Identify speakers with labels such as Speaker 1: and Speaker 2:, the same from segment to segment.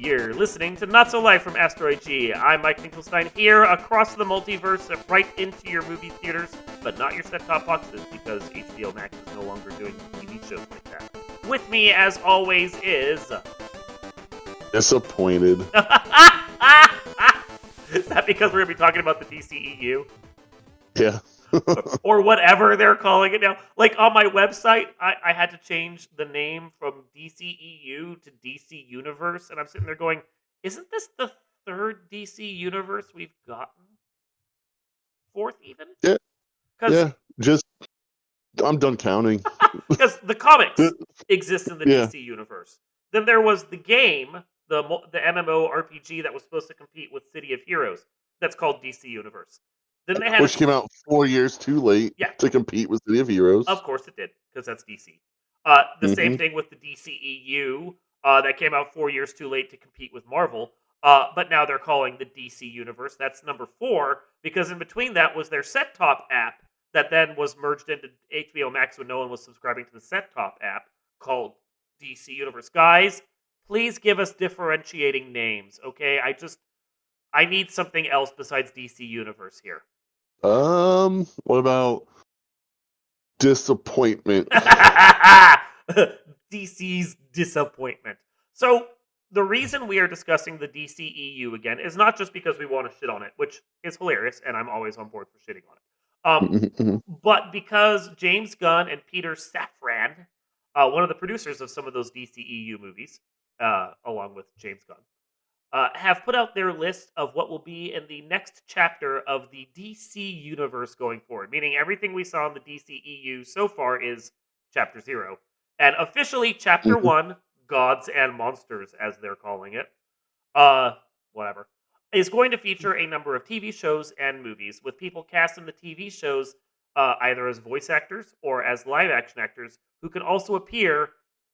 Speaker 1: You're listening to Not So Live from Asteroid G. I'm Mike Finkelstein here across the multiverse, right into your movie theaters, but not your set-top boxes because HBO Max is no longer doing TV shows like that. With me, as always, is...
Speaker 2: Disappointed.
Speaker 1: Is that because we're going to be talking about the DCEU?
Speaker 2: Yeah.
Speaker 1: Or whatever they're calling it now. Like, on my website, I had to change the name from DCEU to DC Universe, and I'm sitting there going, isn't this the third DC Universe we've gotten? Fourth, even?
Speaker 2: Yeah.
Speaker 1: Cause,
Speaker 2: I'm done counting.
Speaker 1: Because the comics exist in the
Speaker 2: Yeah.
Speaker 1: DC Universe. Then there was the game, the MMO RPG that was supposed to compete with City of Heroes. That's called DC Universe. Then they had
Speaker 2: Which came out 4 years too late to compete with City of Heroes.
Speaker 1: Of course it did, because that's DC. The same thing with the DCEU that came out 4 years too late to compete with Marvel. But now they're calling the DC Universe. That's number 4, because in between that was their set-top app that then was merged into HBO Max when no one was subscribing to the set-top app called DC Universe. Guys, please give us differentiating names, okay? I need something else besides DC Universe here.
Speaker 2: What about disappointment?
Speaker 1: DC's disappointment. So, the reason we are discussing the DCEU again is not just because we want to shit on it, which is hilarious, and I'm always on board for shitting on it. But because James Gunn and Peter Safran, one of the producers of some of those DCEU movies, along with James Gunn, have put out their list of what will be in the next chapter of the DC universe going forward. Meaning everything we saw in the DCEU so far is Chapter 0. And officially Chapter 1, Gods and Monsters, as they're calling it, whatever, is going to feature a number of TV shows and movies, with people cast in the TV shows either as voice actors or as live-action actors who can also appear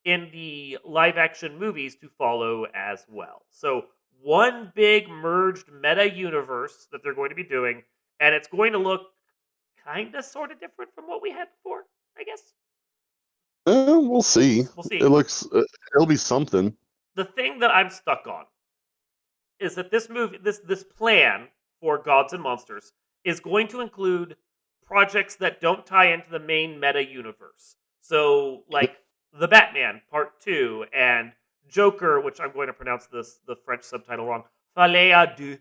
Speaker 1: in the live-action movies to follow as well. So, one big merged meta universe that they're going to be doing, and it's going to look kind of sort of different from what we had before, I guess.
Speaker 2: We'll see.
Speaker 1: We'll see.
Speaker 2: It looks, it'll be something.
Speaker 1: The thing that I'm stuck on is that this movie, this plan for Gods and Monsters is going to include projects that don't tie into the main meta universe. So, like the Batman Part 2 and Joker, which I'm going to pronounce the French subtitle wrong. Fallait à deux.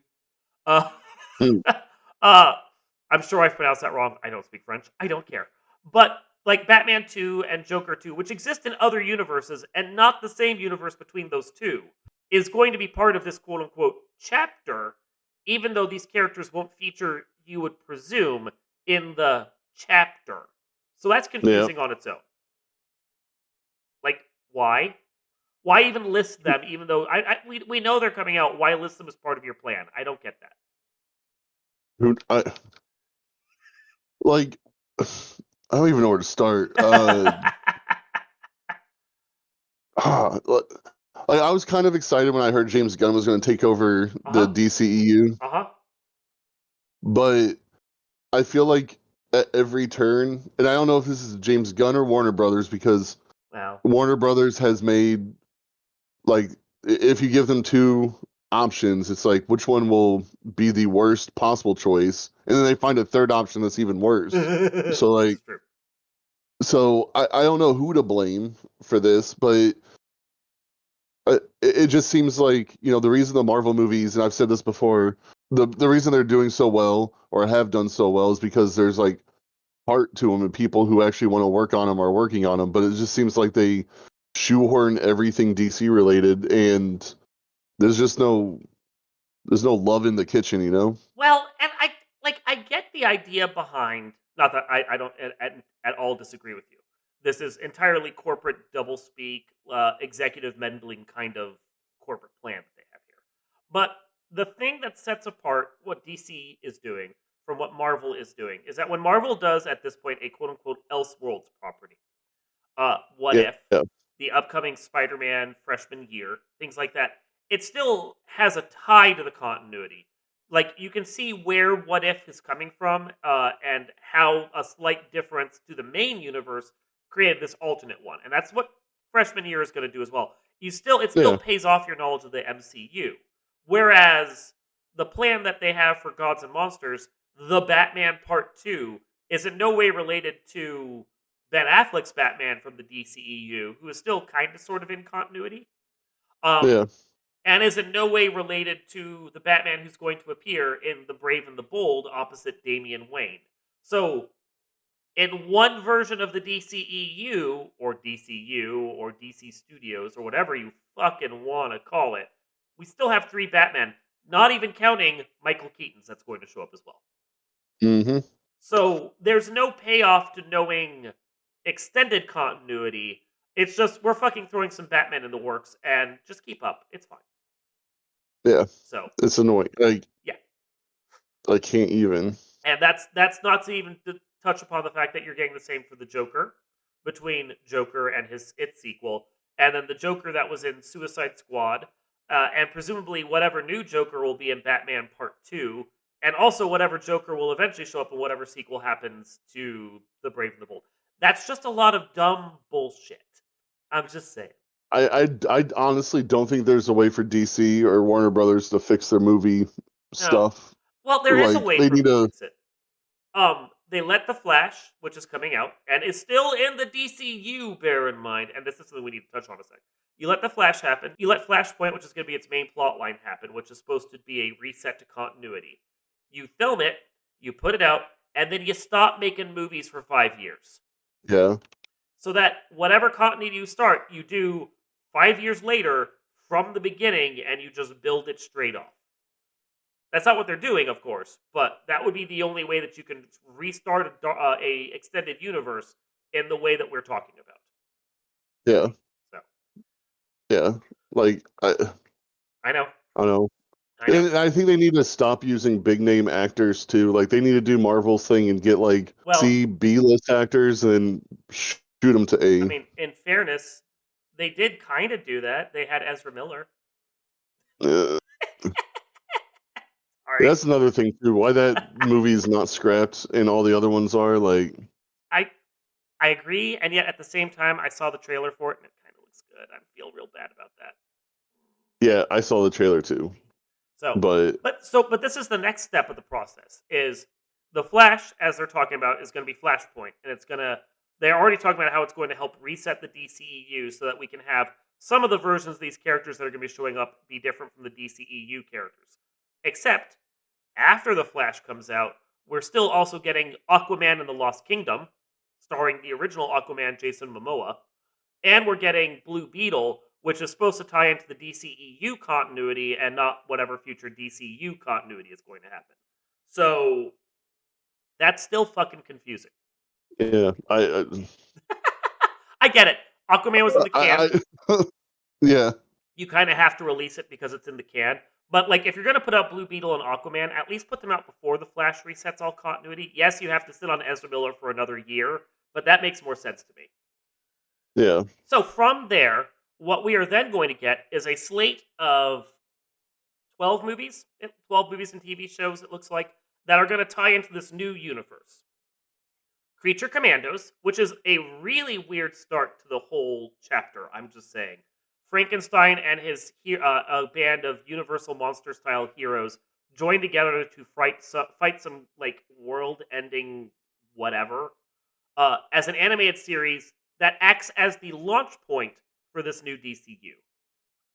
Speaker 1: I'm sure I've pronounced that wrong. I don't speak French. I don't care. But like Batman 2 and Joker 2, which exist in other universes and not the same universe between those two, is going to be part of this quote-unquote chapter, even though these characters won't feature, you would presume, in the chapter. So that's confusing on its own. Like, why? Why even list them, even though we know they're coming out? Why list them as part of your plan? I don't get that.
Speaker 2: I don't even know where to start. I was kind of excited when I heard James Gunn was going to take over the DCEU. But I feel like at every turn, and I don't know if this is James Gunn or Warner Brothers, because Warner Brothers has made, like, if you give them two options, it's like, which one will be the worst possible choice? And then they find a third option that's even worse. So I don't know who to blame for this, but it just seems like, the reason the Marvel movies, and I've said this before, the reason they're doing so well or have done so well is because there's like heart to them and people who actually want to work on them are working on them. But it just seems like they shoehorn everything DC related, and there's no love in the kitchen,
Speaker 1: Well, and I get the idea behind. Not that I don't at all disagree with you. This is entirely corporate doublespeak, executive meddling kind of corporate plan that they have here. But the thing that sets apart what DC is doing from what Marvel is doing is that when Marvel does, at this point, a quote-unquote Elseworlds property, What If, the upcoming Spider-Man freshman year, things like that, it still has a tie to the continuity. Like, you can see where What If is coming from, and how a slight difference to the main universe created this alternate one. And that's what freshman year is going to do as well. it still
Speaker 2: Yeah.
Speaker 1: pays off your knowledge of the MCU. Whereas the plan that they have for Gods and Monsters, the Batman Part 2, is in no way related to Ben Affleck's Batman from the DCEU, who is still kind of sort of in continuity.
Speaker 2: Yeah.
Speaker 1: And is in no way related to the Batman who's going to appear in The Brave and the Bold opposite Damian Wayne. So, in one version of the DCEU, or DCU, or DC Studios, or whatever you fucking want to call it, we still have 3 Batmen, not even counting Michael Keaton's that's going to show up as well.
Speaker 2: Mm-hmm.
Speaker 1: So, there's no payoff to knowing extended continuity. It's just, we're fucking throwing some Batman in the works, and just keep up. It's fine.
Speaker 2: Yeah.
Speaker 1: So,
Speaker 2: It's annoying.
Speaker 1: yeah.
Speaker 2: I can't even.
Speaker 1: And that's not to even touch upon the fact that you're getting the same for the Joker, between Joker and his sequel, and then the Joker that was in Suicide Squad, and presumably whatever new Joker will be in Batman Part 2, and also whatever Joker will eventually show up in whatever sequel happens to The Brave and the Bold. That's just a lot of dumb bullshit. I'm just saying.
Speaker 2: I honestly don't think there's a way for DC or Warner Brothers to fix their movie stuff.
Speaker 1: Well, there is a way
Speaker 2: they
Speaker 1: for
Speaker 2: need
Speaker 1: them to
Speaker 2: to.
Speaker 1: fix it. They let The Flash, which is coming out, and is still in the DCU, bear in mind, and this is something we need to touch on a second. You let The Flash happen. You let Flashpoint, which is going to be its main plot line, happen, which is supposed to be a reset to continuity. You film it, you put it out, and then you stop making movies for 5 years.
Speaker 2: Yeah.
Speaker 1: So that whatever continuity you start, you do 5 years later from the beginning, and you just build it straight off. That's not what they're doing, of course, but that would be the only way that you can restart a extended universe in the way that we're talking about.
Speaker 2: Yeah.
Speaker 1: So.
Speaker 2: Yeah.
Speaker 1: I know.
Speaker 2: I know. And I think they need to stop using big name actors too. Like they need to do Marvel's thing and get C, B-list actors and shoot them to A.
Speaker 1: I mean, in fairness, they did kind of do that. They had Ezra Miller.
Speaker 2: That's another thing too. Why that movie is not scrapped and all the other ones are
Speaker 1: I agree, and yet at the same time, I saw the trailer for it and it kind of looks good. I feel real bad about that.
Speaker 2: Yeah, I saw the trailer too.
Speaker 1: But this is the next step of the process. Is the Flash, as they're talking about, is going to be Flashpoint, and they're already talking about how it's going to help reset the DCEU so that we can have some of the versions of these characters that are going to be showing up be different from the DCEU characters. Except, after the Flash comes out, we're still also getting Aquaman and the Lost Kingdom, starring the original Aquaman, Jason Momoa, and we're getting Blue Beetle, which is supposed to tie into the DCEU continuity and not whatever future DCU continuity is going to happen. So, that's still fucking confusing.
Speaker 2: Yeah,
Speaker 1: I get it. Aquaman was in the can.
Speaker 2: Yeah.
Speaker 1: You kind of have to release it because it's in the can. But if you're going to put out Blue Beetle and Aquaman, at least put them out before the Flash resets all continuity. Yes, you have to sit on Ezra Miller for another year, but that makes more sense to me.
Speaker 2: Yeah.
Speaker 1: So from there, what we are then going to get is a slate of 12 movies and TV shows, it looks like, that are going to tie into this new universe. Creature Commandos, which is a really weird start to the whole chapter, I'm just saying. Frankenstein and his a band of Universal Monster-style heroes join together to fight some world-ending whatever as an animated series that acts as the launch point for this new DCU.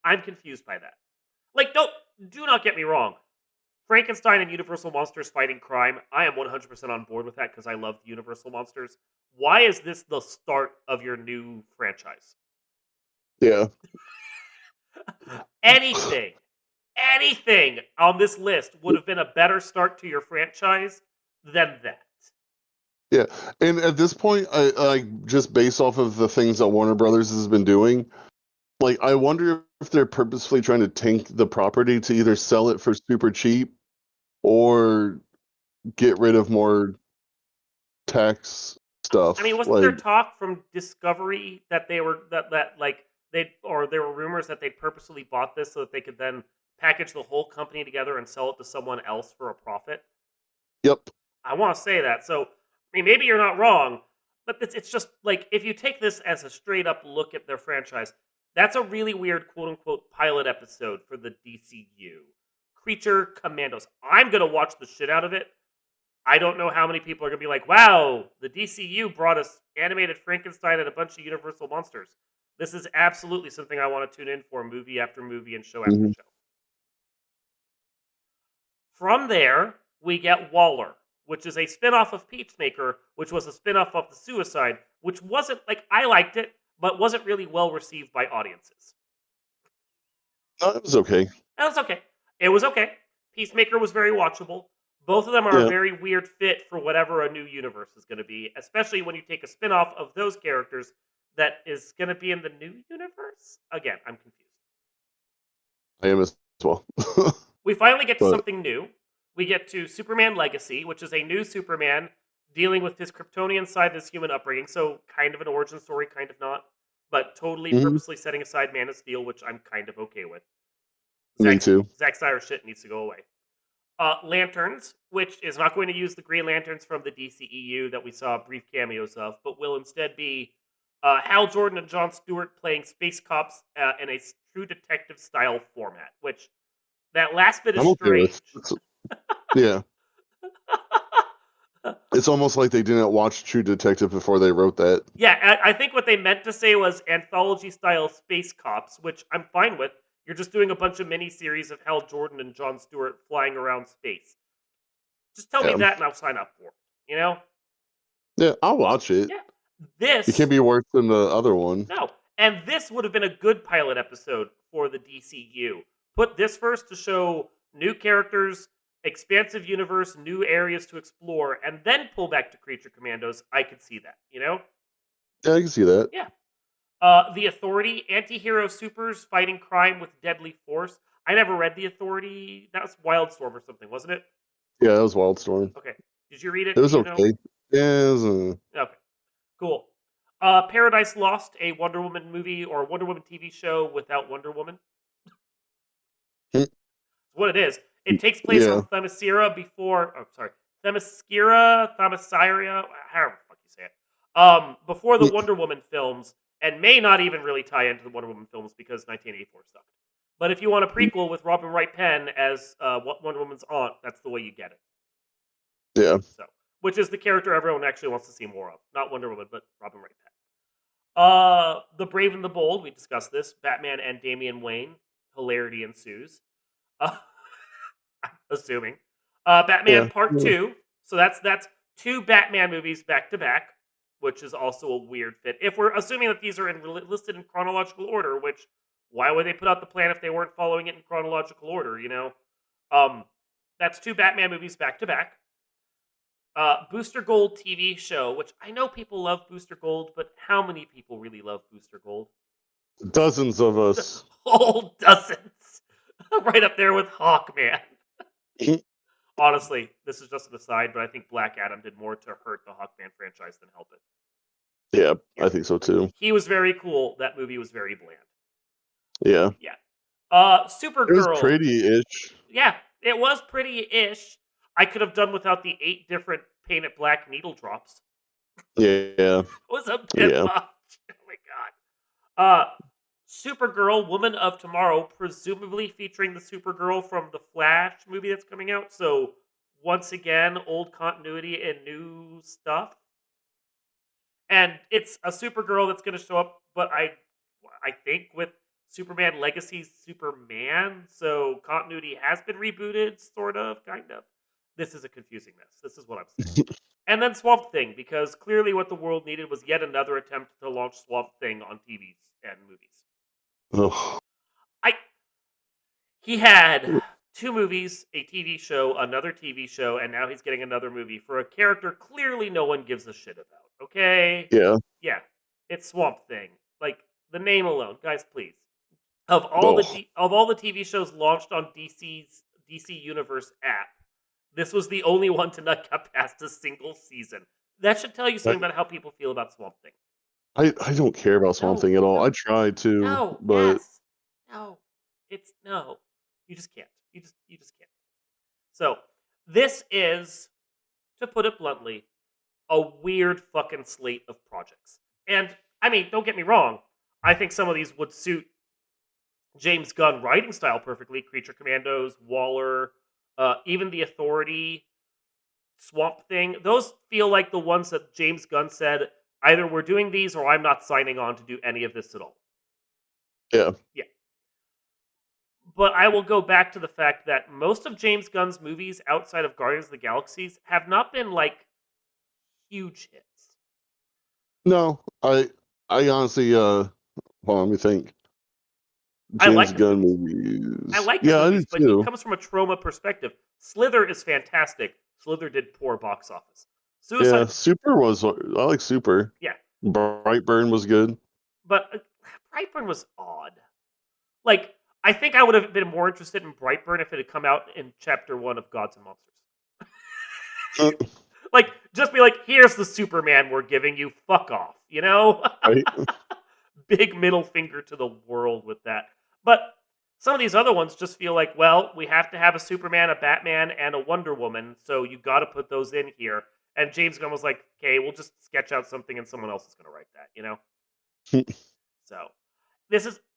Speaker 1: I'm confused by that. Do not get me wrong. Frankenstein and Universal Monsters fighting crime, I am 100% on board with that because I love the Universal Monsters. Why is this the start of your new franchise?
Speaker 2: Yeah.
Speaker 1: Anything on this list would have been a better start to your franchise than that.
Speaker 2: Yeah, and at this point, I just based off of the things that Warner Brothers has been doing, I wonder if they're purposefully trying to tank the property to either sell it for super cheap or get rid of more tax stuff.
Speaker 1: I mean, wasn't there talk from Discovery that they were there were rumors that they purposely bought this so that they could then package the whole company together and sell it to someone else for a profit?
Speaker 2: Yep.
Speaker 1: I want to say that. So, I mean, maybe you're not wrong, but it's just if you take this as a straight up look at their franchise, That's a really weird quote-unquote pilot episode for the DCU. Creature Commandos. I'm going to watch the shit out of it. I don't know how many people are going to be like, wow, the DCU brought us animated Frankenstein and a bunch of Universal monsters. This is absolutely something I want to tune in for movie after movie and show after
Speaker 2: Mhm.
Speaker 1: show. From there, we get Waller, which is a spin-off of Peacemaker, which was a spin-off of The Suicide, which wasn't, like, I liked it, but wasn't really well received by audiences.
Speaker 2: No, it was okay.
Speaker 1: That was okay. It was okay. Peacemaker was very watchable. Both of them are a
Speaker 2: Yeah.
Speaker 1: very weird fit for whatever a new universe is going to be, especially when you take a spin-off of those characters that is going to be in the new universe. Again, I'm confused.
Speaker 2: I am as well.
Speaker 1: We finally get to
Speaker 2: But
Speaker 1: something new. We get to Superman Legacy, which is a new Superman dealing with his Kryptonian side and his human upbringing. So kind of an origin story, kind of not. But totally
Speaker 2: mhm,
Speaker 1: purposely setting aside Man of Steel, which I'm kind of okay with.
Speaker 2: me too.
Speaker 1: Zack Snyder shit needs to go away. Lanterns, which is not going to use the Green Lanterns from the DCEU that we saw brief cameos of, but will instead be Hal Jordan and Jon Stewart playing space cops in a True Detective style format. Which that last bit is
Speaker 2: I'm okay
Speaker 1: strange.
Speaker 2: with. Yeah, it's almost like they didn't watch True Detective before they wrote that.
Speaker 1: Yeah, I think what they meant to say was anthology style space cops, which I'm fine with. You're just doing a bunch of miniseries of Hal Jordan and Jon Stewart flying around space. Just tell me
Speaker 2: Yeah,
Speaker 1: that and I'll sign up for it. You know?
Speaker 2: yeah, I'll watch it.
Speaker 1: Yeah.
Speaker 2: It
Speaker 1: This
Speaker 2: can't be worse than the other one.
Speaker 1: No. And this would have been a good pilot episode for the DCU. Put this first to show new characters, expansive universe, new areas to explore, and then pull back to Creature Commandos. I could see that, you know?
Speaker 2: Yeah, I can see that.
Speaker 1: Yeah. The Authority, anti-hero supers fighting crime with deadly force. I never read The Authority. That was Wildstorm or something, wasn't it?
Speaker 2: Yeah, that was Wildstorm.
Speaker 1: Okay. Did you read it?
Speaker 2: It was
Speaker 1: Do you know?
Speaker 2: okay. Yeah, it was,
Speaker 1: Okay. Cool. Paradise Lost, a Wonder Woman movie or Wonder Woman TV show without Wonder Woman.
Speaker 2: Hmm.
Speaker 1: What it is. It takes place
Speaker 2: yeah,
Speaker 1: on Themyscira before. Oh, sorry, Themyscira, Themyscira, however the fuck you say it. Before the
Speaker 2: mm,
Speaker 1: Wonder Woman films, and may not even really tie into the Wonder Woman films because 1984 sucked. But if you want a prequel with Robin Wright Penn as Wonder Woman's aunt, that's the way you get it.
Speaker 2: yeah,
Speaker 1: So, which is the character everyone actually wants to see more of, not Wonder Woman, but Robin Wright Penn. The Brave and the Bold. We discussed this. Batman and Damian Wayne. Hilarity ensues. Uh, assuming. Batman
Speaker 2: yeah.
Speaker 1: Part 2. So that's two Batman movies back to back, which is also a weird fit. If we're assuming that these are listed in chronological order, which why would they put out the plan if they weren't following it in chronological order, you know? That's two Batman movies back to back. Booster Gold TV show, which I know people love Booster Gold, but how many people really love Booster Gold?
Speaker 2: Dozens of us.
Speaker 1: Whole dozens. Right up there with Hawkman. Honestly, this is just an aside, but I think Black Adam did more to hurt the Hawkman franchise than help it.
Speaker 2: Yeah, I think so too.
Speaker 1: He was very cool. That movie was very bland.
Speaker 2: Yeah,
Speaker 1: Yeah.
Speaker 2: it was
Speaker 1: Supergirl.
Speaker 2: pretty-ish.
Speaker 1: Yeah, it was pretty-ish. I could have done without the 8 different painted black needle drops.
Speaker 2: Yeah,
Speaker 1: It was a bit
Speaker 2: yeah.
Speaker 1: much. Oh my god. Supergirl, Woman of Tomorrow, presumably featuring the Supergirl from the Flash movie that's coming out. So once again, old continuity and new stuff. And it's a Supergirl that's going to show up, but I think with Superman Legacy's Superman, so continuity has been rebooted, sort of, kind of. This is a confusing mess. This is what I'm saying. And then Swamp Thing, because clearly what the world needed was yet another attempt to launch Swamp Thing on TVs and movies.
Speaker 2: Ugh.
Speaker 1: He had 2 movies, a TV show, another TV show, and now he's getting another movie for a character clearly no one gives a shit about. Okay?
Speaker 2: Yeah.
Speaker 1: Yeah. It's Swamp Thing. Like the name alone, guys, please. Of all the TV shows launched on DC's DC Universe app, this was the only one to not get past a single season. That should tell you something about how people feel about Swamp Thing.
Speaker 2: I don't care about Swamp Thing at all. I tried to,
Speaker 1: No,
Speaker 2: but
Speaker 1: yes. No. It's no. You just can't. You just can't. So, this is, to put it bluntly, a weird fucking slate of projects. And I mean, don't get me wrong. I think some of these would suit James Gunn writing style perfectly. Creature Commandos, Waller, even the Authority, Swamp Thing. Those feel like the ones that James Gunn said, either we're doing these or I'm not signing on to do any of this at all.
Speaker 2: Yeah.
Speaker 1: Yeah. But I will go back to the fact that most of James Gunn's movies outside of Guardians of the Galaxies have not been like huge hits.
Speaker 2: No, I honestly hold on, let me think.
Speaker 1: I
Speaker 2: James
Speaker 1: like his
Speaker 2: Gunn
Speaker 1: movies. I
Speaker 2: movies.
Speaker 1: like his
Speaker 2: Yeah, I do
Speaker 1: movies, but he
Speaker 2: too.
Speaker 1: comes from a trauma perspective. Slither is fantastic. Slither did poor box office.
Speaker 2: Yeah,
Speaker 1: Suicide,
Speaker 2: Super was I like Super.
Speaker 1: yeah,
Speaker 2: Brightburn was good.
Speaker 1: but Brightburn was odd. Like, I think I would have been more interested in Brightburn if it had come out in Chapter 1 of Gods and Monsters.
Speaker 2: Uh,
Speaker 1: Like, just be like, here's the Superman we're giving you. Fuck off, you know?
Speaker 2: right?
Speaker 1: Big middle finger to the world with that. But some of these other ones just feel like, well, we have to have a Superman, a Batman, and a Wonder Woman, so you got to put those in here. And James Gunn was like, okay, we'll just sketch out something and someone else is going to write that, you know? So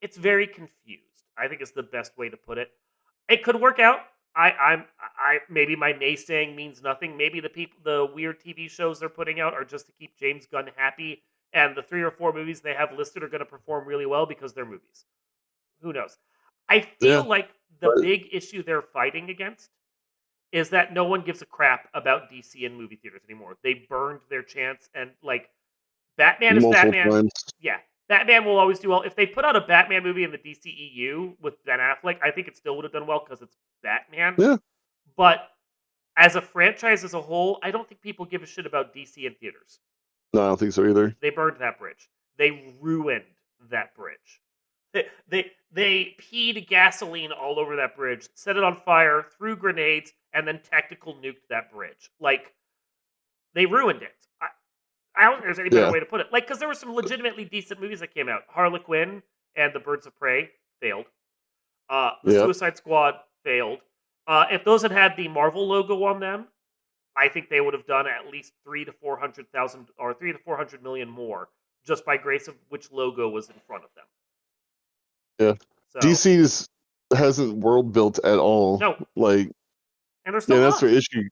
Speaker 1: it's very confused. I think is the best way to put it. It could work out. I maybe my naysaying means nothing. Maybe the weird TV shows they're putting out are just to keep James Gunn happy, and the 3 or 4 movies they have listed are going to perform really well because they're movies. Who knows? I
Speaker 2: Yeah,
Speaker 1: feel like the
Speaker 2: but
Speaker 1: big issue they're fighting against is that no one gives a crap about DC in movie theaters anymore. They burned their chance, and like Batman is
Speaker 2: multiple
Speaker 1: Batman.
Speaker 2: times.
Speaker 1: Yeah, Batman will always do well. If they put out a Batman movie in the DCEU with Ben Affleck, I think it still would have done well because it's Batman.
Speaker 2: Yeah,
Speaker 1: But as a franchise as a whole, I don't think people give a shit about DC in theaters.
Speaker 2: no, I don't think so either.
Speaker 1: They burned that bridge. They ruined that bridge. They peed gasoline all over that bridge, set it on fire, threw grenades, and then tactical nuked that bridge. Like they ruined it. I don't think there's any better
Speaker 2: Yeah,
Speaker 1: way to put it. Like, because there were some legitimately decent movies that came out. Harlequin and The Birds of Prey failed. The
Speaker 2: yeah.
Speaker 1: Suicide Squad failed. If those had had the Marvel logo on them, I think they would have done at least 300,000 or 300 to 400 million more just by grace of which logo was in front of them.
Speaker 2: Yeah.
Speaker 1: So
Speaker 2: DC hasn't world built at all.
Speaker 1: no,
Speaker 2: Like,
Speaker 1: and they're
Speaker 2: yeah,
Speaker 1: still
Speaker 2: that's
Speaker 1: not.
Speaker 2: their issue.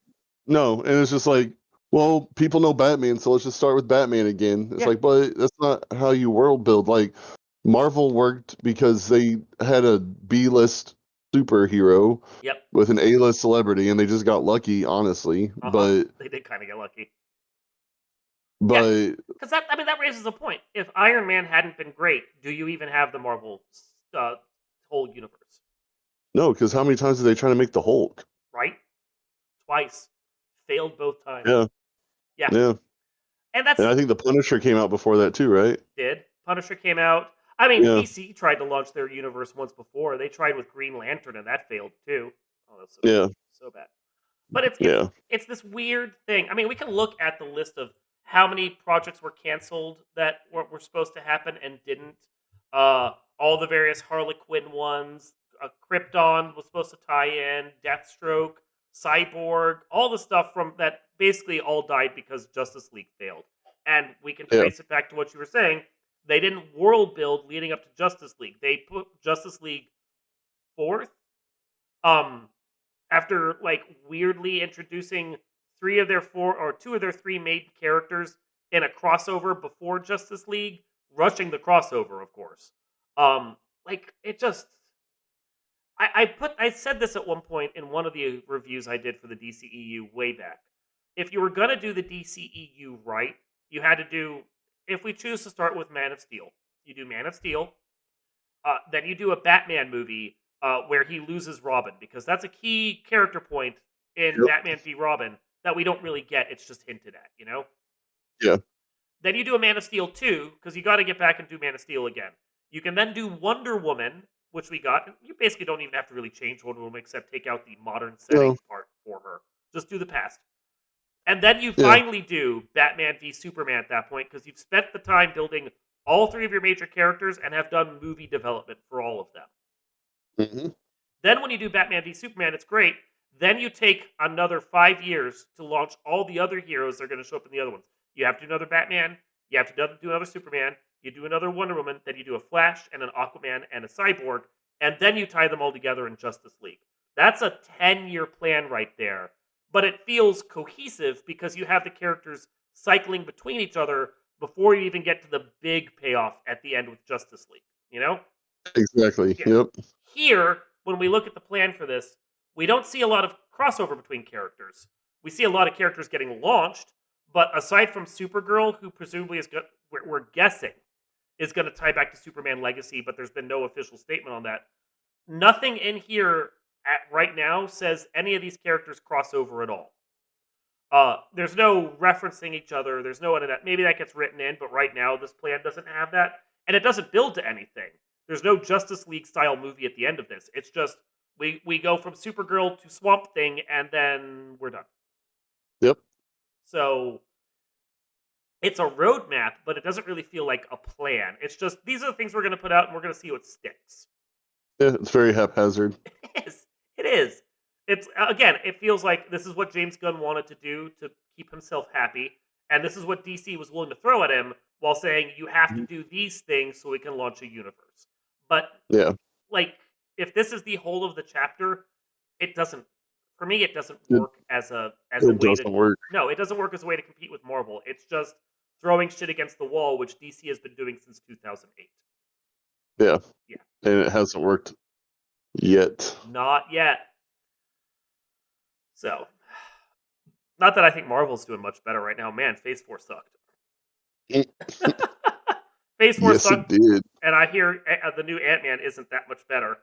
Speaker 2: No, and it's just like, well, people know Batman, so let's just start with Batman again. It's
Speaker 1: Yeah,
Speaker 2: like, but that's not how you world build. Like, Marvel worked because they had a B-list superhero
Speaker 1: yep,
Speaker 2: with an A-list celebrity, and they just got lucky, honestly.
Speaker 1: They did kind of get lucky. Yeah,
Speaker 2: But
Speaker 1: because that raises a point. If Iron Man hadn't been great, do you even have the Marvel uh, whole universe?
Speaker 2: no, because how many times did they try to make the Hulk?
Speaker 1: Right? Twice, failed both times.
Speaker 2: Yeah,
Speaker 1: Yeah,
Speaker 2: yeah,
Speaker 1: and
Speaker 2: and
Speaker 1: that's
Speaker 2: I think the Punisher came out before that too, right?
Speaker 1: did Punisher came out. I mean,
Speaker 2: Yeah,
Speaker 1: DC tried to launch their universe once before. They tried with Green Lantern, and that failed too. Oh, that's
Speaker 2: yeah,
Speaker 1: so bad. But
Speaker 2: yeah.
Speaker 1: it's this weird thing. I mean, we can look at the list of how many projects were canceled that were supposed to happen and didn't. All the various Harlequin ones. Krypton was supposed to tie in. Deathstroke, Cyborg, all the stuff from that basically all died because Justice League failed. And we can
Speaker 2: Yeah.
Speaker 1: trace it back to what you were saying. They didn't world build leading up to Justice League. They put Justice League fourth. Um, After like weirdly introducing 2 of their 3 main characters in a crossover before Justice League, rushing the crossover, of course. Like it just I said this at one point in one of the reviews I did for the DCEU way back. If you were gonna do the DCEU right, you had to do if we choose to start with Man of Steel, you do Man of Steel, then you do a Batman movie where he loses Robin because that's a key character point in
Speaker 2: Yep.
Speaker 1: Batman v Robin that we don't really get. It's just hinted at, you know.
Speaker 2: Yeah.
Speaker 1: Then you do a Man of Steel 2 because you got to get back and do Man of Steel again. You can then do Wonder Woman, which we got. You basically don't even have to really change Wonder Woman except take out the modern setting
Speaker 2: No.
Speaker 1: part for her. Just do the past. And then you
Speaker 2: Yeah.
Speaker 1: finally do Batman v Superman at that point because you've spent the time building all 3 of your major characters and have done movie development for all of them.
Speaker 2: Hmm.
Speaker 1: Then when you do Batman v Superman, it's great. Then you take another 5 years to launch all the other heroes that are going to show up in the other ones. You have to do another Batman. You have to do another Superman. you do another Wonder Woman, then you do a Flash and an Aquaman and a Cyborg, and then you tie them all together in Justice League. That's a 10-year plan right there. But it feels cohesive because you have the characters cycling between each other before you even get to the big payoff at the end with Justice League, you know?
Speaker 2: Exactly.
Speaker 1: Yeah.
Speaker 2: Yep.
Speaker 1: Here, when we look at the plan for this, we don't see a lot of crossover between characters. We see a lot of characters getting launched, but aside from Supergirl, who presumably is we're guessing is going to tie back to Superman Legacy, but there's been no official statement on that. Nothing in here right now says any of these characters cross over at all. There's no referencing each other. There's no of that. Maybe that gets written in, but right now this plan doesn't have that, and it doesn't build to anything. There's no Justice League style movie at the end of this. It's just we go from Supergirl to Swamp Thing, and then we're done.
Speaker 2: Yep.
Speaker 1: So it's a roadmap, but it doesn't really feel like a plan. It's just these are the things we're going to put out, and we're going to see what sticks.
Speaker 2: Yeah, it's very haphazard.
Speaker 1: It is. It is. It's again. It feels like this is what James Gunn wanted to do to keep himself happy, and this is what DC was willing to throw at him while saying you have to do these things so we can launch a universe. But
Speaker 2: Yeah.
Speaker 1: like, if this is the whole of the chapter, it doesn't. For me, it doesn't
Speaker 2: It,
Speaker 1: work as a
Speaker 2: it
Speaker 1: way
Speaker 2: doesn't
Speaker 1: to.
Speaker 2: work.
Speaker 1: No, it doesn't work as a way to compete with Marvel. It's just throwing shit against the wall, which DC has been doing since 2008.
Speaker 2: Yeah.
Speaker 1: Yeah.
Speaker 2: And it hasn't worked yet.
Speaker 1: Not yet. So, not that I think Marvel's doing much better right now. Man, Phase 4 sucked. Phase 4
Speaker 2: Yes, it
Speaker 1: sucked,
Speaker 2: did.
Speaker 1: and I hear the new Ant-Man isn't that much better.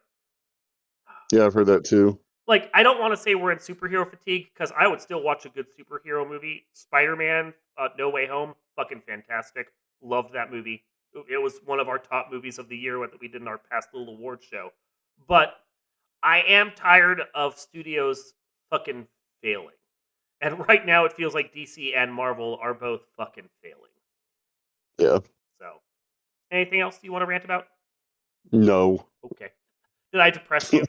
Speaker 2: Yeah, I've heard that too.
Speaker 1: Like, I don't want to say we're in superhero fatigue, because I would still watch a good superhero movie. Spider-Man, No Way Home, fucking fantastic. Loved that movie. It was one of our top movies of the year that we did in our past little awards show. But I am tired of studios fucking failing. And right now it feels like DC and Marvel are both fucking failing.
Speaker 2: Yeah.
Speaker 1: So, anything else you want to rant about?
Speaker 2: No.
Speaker 1: Okay. Did I depress you?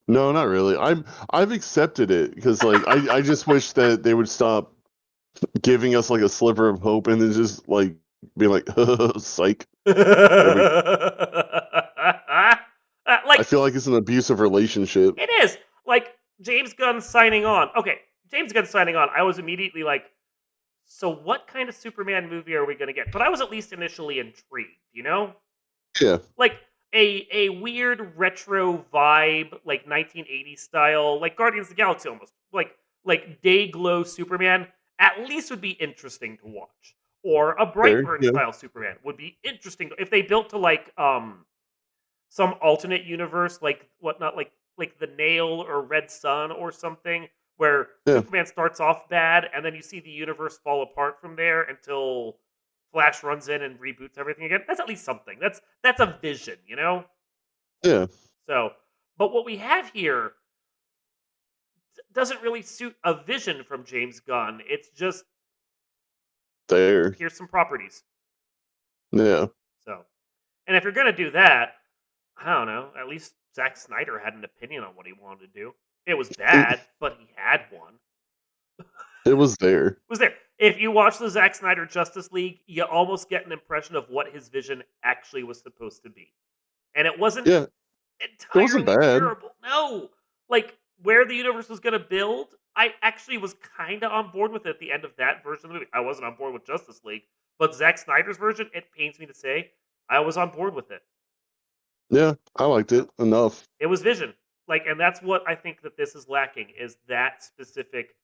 Speaker 2: No, not really. I've accepted it because like I just wish that they would stop giving us like a sliver of hope and then just like be like psych. I feel like it's an abusive relationship.
Speaker 1: It is. Like, James Gunn signing on. Okay, James Gunn signing on. I was immediately like, so what kind of Superman movie are we going to get? But I was at least initially intrigued, you know?
Speaker 2: Yeah.
Speaker 1: Like, a weird retro vibe, like 1980s style, like Guardians of the Galaxy almost. Like Day-Glow Superman, at least would be interesting to watch. Or a Brightburn style Superman would be interesting. If they built to like some alternate universe, like whatnot, like the Nail or Red Sun or something, where Superman starts off bad and then you see the universe fall apart from there until Flash runs in and reboots everything again. That's at least something. That's a vision, you know?
Speaker 2: Yeah.
Speaker 1: So, but what we have here doesn't really suit a vision from James Gunn. It's just
Speaker 2: there.
Speaker 1: Here's some properties.
Speaker 2: Yeah.
Speaker 1: So, and if you're gonna do that, I don't know. At least Zack Snyder had an opinion on what he wanted to do. It was bad, but he had one.
Speaker 2: It was there.
Speaker 1: It was there. If you watch the Zack Snyder Justice League, you almost get an impression of what his vision actually was supposed to be. And it wasn't entirely
Speaker 2: it wasn't bad.
Speaker 1: terrible. No. Like, where the universe was going to build, I actually was kind of on board with it at the end of that version of the movie. I wasn't on board with Justice League. But Zack Snyder's version, it pains me to say, I was on board with it.
Speaker 2: Yeah, I liked it enough.
Speaker 1: It was vision. Like, and that's what I think that this is lacking, is that specific,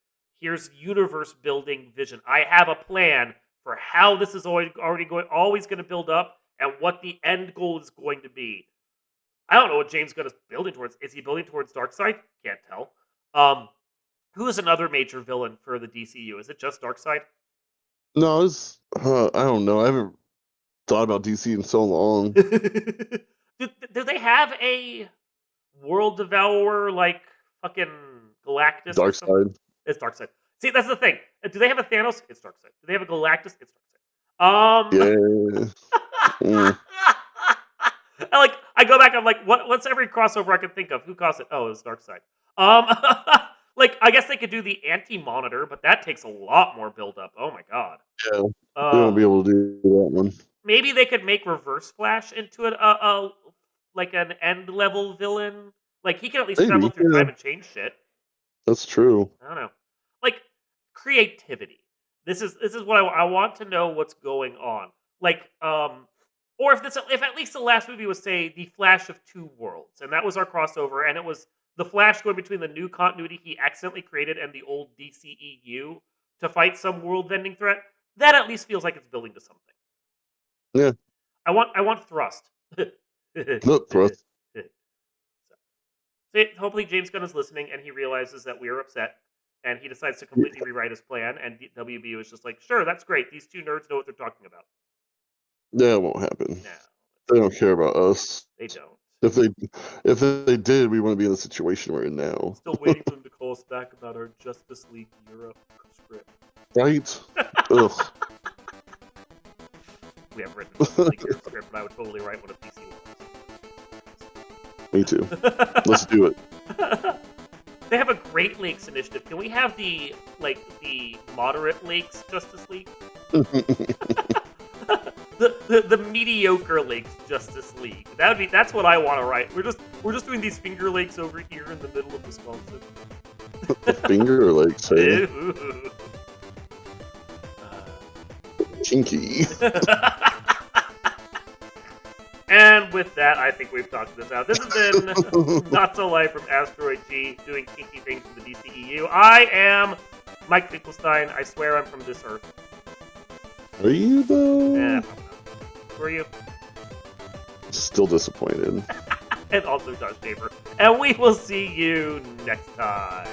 Speaker 1: here's universe building vision. I have a plan for how this is always going to build up and what the end goal is going to be. I don't know what James Gunn is building towards. Is he building towards Darkseid? Can't tell. Who is another major villain for the DCU? Is it just Darkseid?
Speaker 2: No, it's I don't know. I haven't thought about DC in so long.
Speaker 1: do they have a world devourer like fucking Galactus?
Speaker 2: Darkseid.
Speaker 1: It's Darkseid. See, that's the thing. Do they have a Thanos? It's Darkseid. Do they have a Galactus? It's Darkseid.
Speaker 2: Yeah.
Speaker 1: I go back. I'm like, what's every crossover I can think of? Who caused it? Oh, it was Darkseid. Like, I guess they could do the Anti-Monitor, but that takes a lot more build up. Oh my god.
Speaker 2: Yeah. We won't be able to do that one.
Speaker 1: maybe they could make Reverse Flash into like an end level villain. Like he can at least travel
Speaker 2: Maybe,
Speaker 1: through
Speaker 2: yeah,
Speaker 1: time and change shit.
Speaker 2: that's true.
Speaker 1: I don't know. Like creativity. This is what I want to know what's going on. Like or if at least the last movie was say the Flash of Two Worlds and that was our crossover and it was the Flash going between the new continuity he accidentally created and the old DCEU to fight some world-ending threat. That at least feels like it's building to something.
Speaker 2: Yeah.
Speaker 1: I want thrust.
Speaker 2: Look, Thrust.
Speaker 1: So hopefully James Gunn is listening and he realizes that we are upset and he decides to completely rewrite his plan and WB was just like, sure, that's great. These two nerds know what they're talking about.
Speaker 2: That won't happen.
Speaker 1: No,
Speaker 2: They don't care about us.
Speaker 1: they don't.
Speaker 2: If they did, we wouldn't be in the situation we're in now.
Speaker 1: Still waiting for them to call us back about our Justice League Europe script.
Speaker 2: Right? Ugh.
Speaker 1: We have written a Justice League Europe script, but I would totally write one of DC
Speaker 2: Me too. Let's do it.
Speaker 1: They have a Great Lakes initiative. Can we have the moderate lakes Justice League? the mediocre lakes Justice League. That's what I want to write. We're just doing these finger lakes over here in the middle of Wisconsin.
Speaker 2: The finger lakes, hey? Kinky.
Speaker 1: And with that, I think we've talked this out. This has been Not So Live from Asteroid G, doing kinky things in the DCEU. I am Mike Finkelstein. I swear I'm from this earth.
Speaker 2: Are you, though?
Speaker 1: Yeah, who are you?
Speaker 2: Still disappointed.
Speaker 1: And also Josh Tabor. And we will see you next time.